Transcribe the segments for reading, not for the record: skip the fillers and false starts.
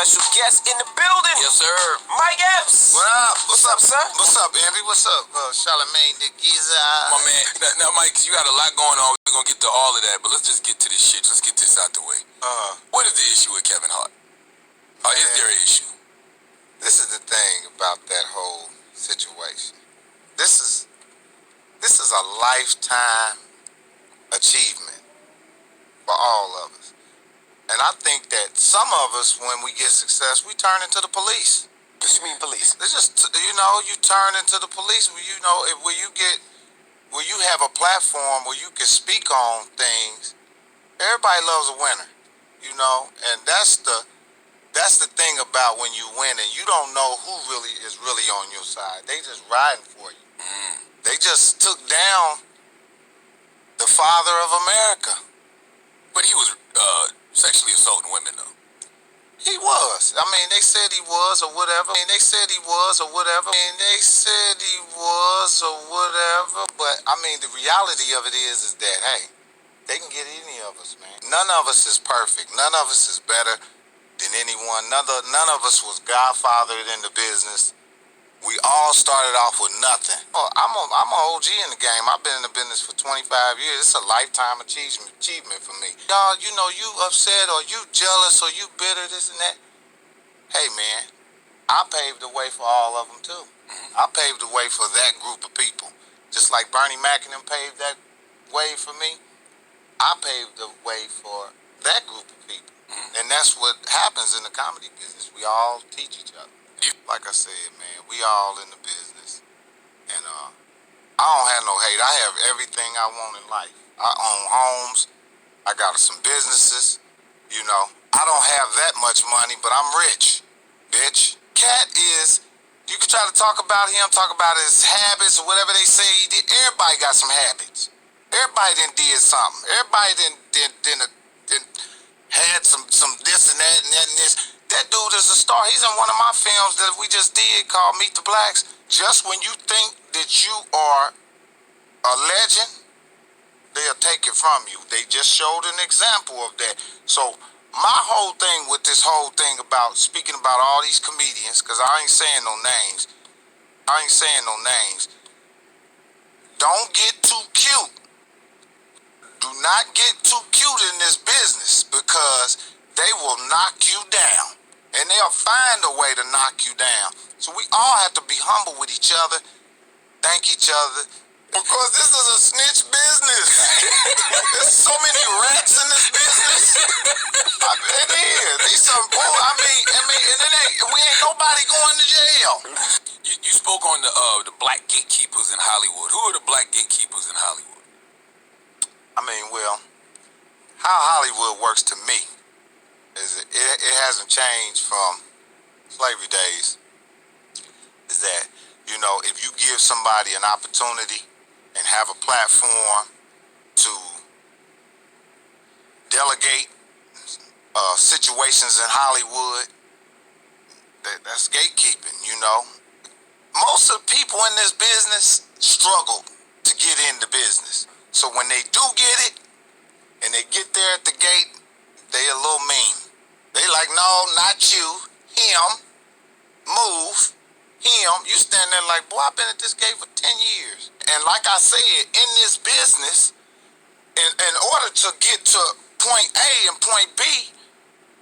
special guest in the building. Yes, sir. Mike Epps. What up? What's up, sir? What's up, Envy? What's up, Charlamagne the Giza? My man. Now, Mike, you got a lot going on. We're going to get to all of that, but let's just get to this shit. Let's get this out the way. What is the issue with Kevin Hart? Is there an issue? This is the thing about that whole situation. This is a lifetime achievement for all of us. And I think that some of us, when we get success, we turn into the police. What you mean police? It's just, you turn into the police where you have a platform where you can speak on things. Everybody loves a winner, and that's the thing about when you win and you don't know who is really on your side. They just riding for you. They just took down the father of America. But he was sexually assaulting women, though. He was. I mean, they said he was or whatever. But, I mean, the reality of it is that, hey, they can get any of us, man. None of us is perfect. None of us is better than anyone. None of us was godfathered in the business. We all started off with nothing. Oh, I'm an OG in the game. I've been in the business for 25 years. It's a lifetime achievement for me. Y'all, you upset or you jealous or you bitter, this and that. Hey, man, I paved the way for all of them, too. I paved the way for that group of people. Just like Bernie Mac and them paved that way for me, I paved the way for that group of people. And that's what happens in the comedy business. We all teach each other. Like I said, man, we all in the business. And I don't have no hate. I have everything I want in life. I own homes. I got some businesses. I don't have that much money, but I'm rich, bitch. Cat is, you can try to talk about him, talk about his habits or whatever they say he did. Everybody got some habits. Everybody did something. Everybody had some this and that and that and this. That dude is a star. He's in one of my films that we just did called Meet the Blacks. Just when you think that you are a legend, they'll take it from you. They just showed an example of that. So my whole thing with this whole thing about speaking about all these comedians, because I ain't saying no names. Don't get too cute. Do not get too cute in this business because they will knock you down. And they'll find a way to knock you down. So we all have to be humble with each other, thank each other, because this is a snitch business. There's so many rats in this business. It is. These some bull. and we ain't nobody going to jail. You spoke on the black gatekeepers in Hollywood. Who are the black gatekeepers in Hollywood? Well, how Hollywood works to me is it hasn't changed from slavery days. Is that, if you give somebody an opportunity and have a platform to delegate situations in Hollywood, that's gatekeeping, Most of the people in this business struggle to get into business. So when they do get it, and they get there at the gate, they a little mean. They like, no, not you, him, move, him. You stand there like, boy, I've been at this gate for 10 years. And like I said, in this business, in order to get to point A and point B,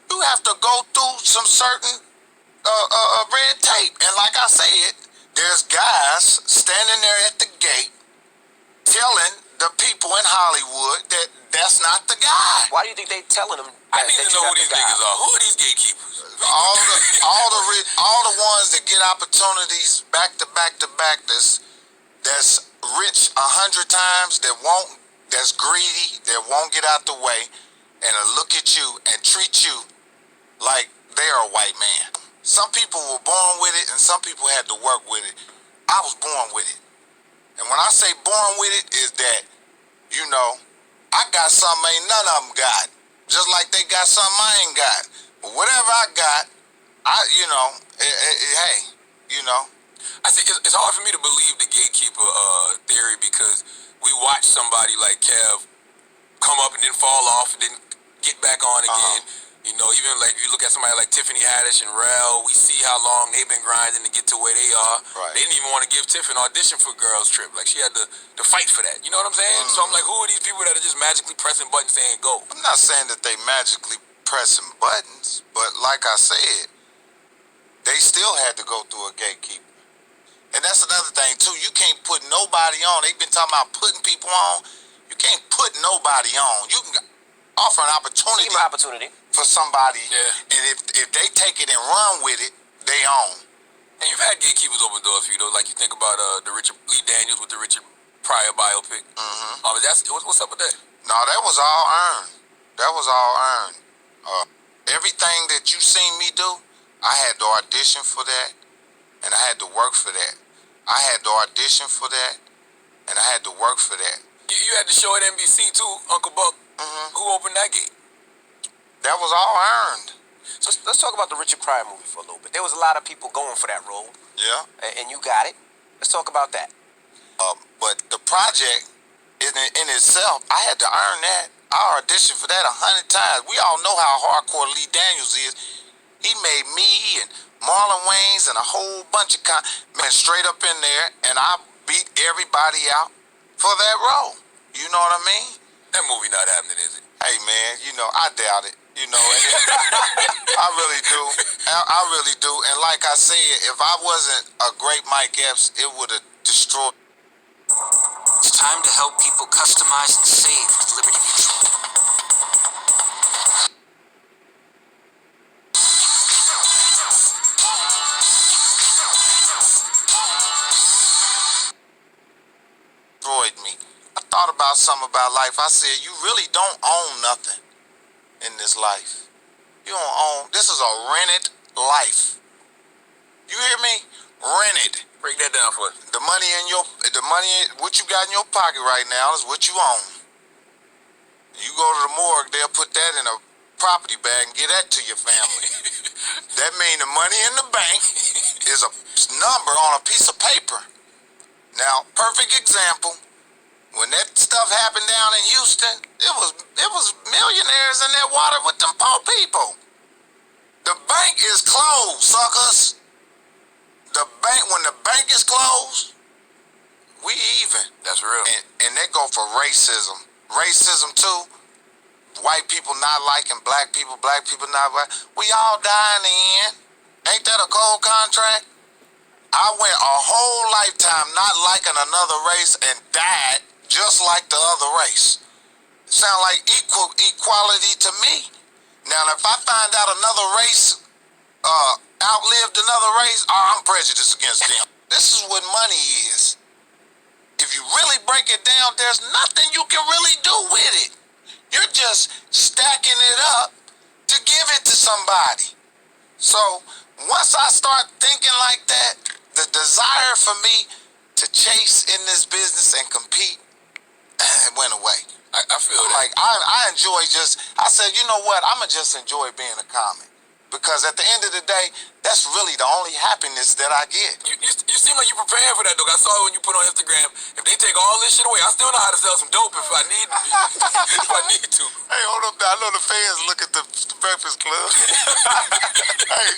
you have to go through some certain red tape. And like I said, there's guys standing there at the gate telling the people in Hollywood that that's not the guy. Why do you think they telling them? I need to know who these niggas are. Who are these gatekeepers? All the ones that get opportunities back to back to back. That's rich 100 times. That's greedy. That won't get out the way, and look at you and treat you like they're a white man. Some people were born with it, and some people had to work with it. I was born with it, and when I say born with it, is that I got something ain't none of them got. Just like they got something I ain't got. But whatever I got, I see. It's hard for me to believe the gatekeeper theory because we watch somebody like Kev come up and then fall off and then get back on again. You know, even like you look at somebody like Tiffany Haddish and Rel, we see how long they've been grinding to get to where they are. Right. They didn't even want to give Tiff an audition for Girls Trip. Like, she had to fight for that. You know what I'm saying? So I'm like, who are these people that are just magically pressing buttons saying go? I'm not saying that they magically pressing buttons, but like I said, they still had to go through a gatekeeper. And that's another thing too. You can't put nobody on. They've been talking about putting people on. You can't put nobody on. You can offer an opportunity. Give 'em an opportunity. For somebody, Yeah. and if they take it and run with it, they own. And you've had gatekeepers open doors for you, though. Like, you think about the Richard Lee Daniels with the Richard Pryor biopic. What's up with that? No, that was all earned. That was all earned. Everything that you seen me do, I had to audition for that, and I had to work for that. I had to audition for that, and I had to work for that. You had the show at NBC, too, Uncle Buck. Who opened that gate? That was all earned. So let's talk about the Richard Pryor movie for a little bit. There was a lot of people going for that role, Yeah. and you got it. Let's talk about that. But the project in itself, I had to earn that. I auditioned for that 100 times. We all know how hardcore Lee Daniels is. He made me and Marlon Wayans and a whole bunch of men straight up in there, and I beat everybody out for that role. You know what I mean? That movie not happening, is it? Hey man, you know, I doubt it. You know, I really do. I really do. And like I said, if I wasn't a great Mike Epps, it would have destroyed. It's time to help people customize and save with Liberty Mutual. Destroyed me. I thought about something about life. I said, you really don't own nothing in this life. You don't own. This is a rented life. You hear me? Rented. Break that down for us. The money, what you got in your pocket right now is what you own. You go to the morgue, they'll put that in a property bag and give that to your family. That means the money in the bank is a number on a piece of paper. Now, perfect example. When that stuff happened down in Houston, it was millionaires in that water with them poor people. The bank is closed, suckers. When the bank is closed, we even. That's real. And they go for racism. Racism too. White people not liking black people not like. We all die in the end. Ain't that a cold contract? I went a whole lifetime not liking another race and died just like the other race. Sound like equality to me. Now, if I find out another race outlived another race, I'm prejudiced against them. This is what money is. If you really break it down, there's nothing you can really do with it. You're just stacking it up to give it to somebody. So once I start thinking like that, the desire for me to chase in this business and compete, it went away. I feel that. Like, I enjoy I said, you know what, I'ma just enjoy being a comic. Because at the end of the day, that's really the only happiness that I get. You seem like you prepared for that, though. I saw it when you put on Instagram. If they take all this shit away, I still know how to sell some dope if I need if I need to. Hey, hold up. I know the fans look at the Breakfast Club. Hey,